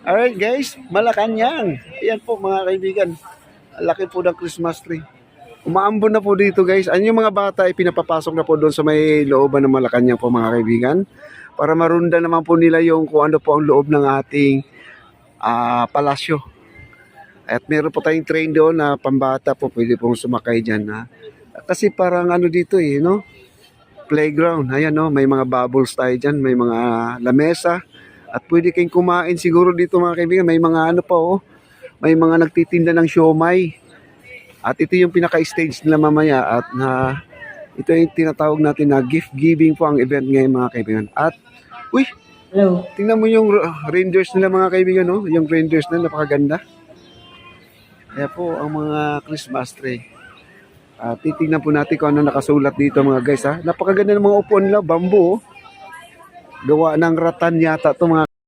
Alright guys, Malacanang. Ayan po mga kaibigan. Ang laki po ng Christmas tree. Umaambon na po dito guys. Ano yung mga bata ay pinapapasok na po doon sa may looban ng Malacanang po mga kaibigan. Para marunda naman po nila yung kung ano po ang loob ng ating palasyo. At meron po tayong train doon na pambata po. Pwede pong sumakay dyan. Kasi parang ano dito no? Playground. Ayan no, may mga bubbles tayo dyan. May mga lamesa. At pwede kayong kumain siguro dito mga kaibigan. May mga ano pa may mga nagtitinda ng siomay. At ito yung pinaka-stage nila mamaya. At ito yung tinatawag natin na gift giving po ang event ngayon mga kaibigan. At, Hello. tingnan mo yung reindeers nila mga kaibigan, no? Yung reindeers na napakaganda. Kaya po ang mga Christmas tree. Titingnan po natin kung ano nakasulat dito mga guys. Napakaganda ng mga upuan nila, bamboo. Gawa ng ratan yata ito mga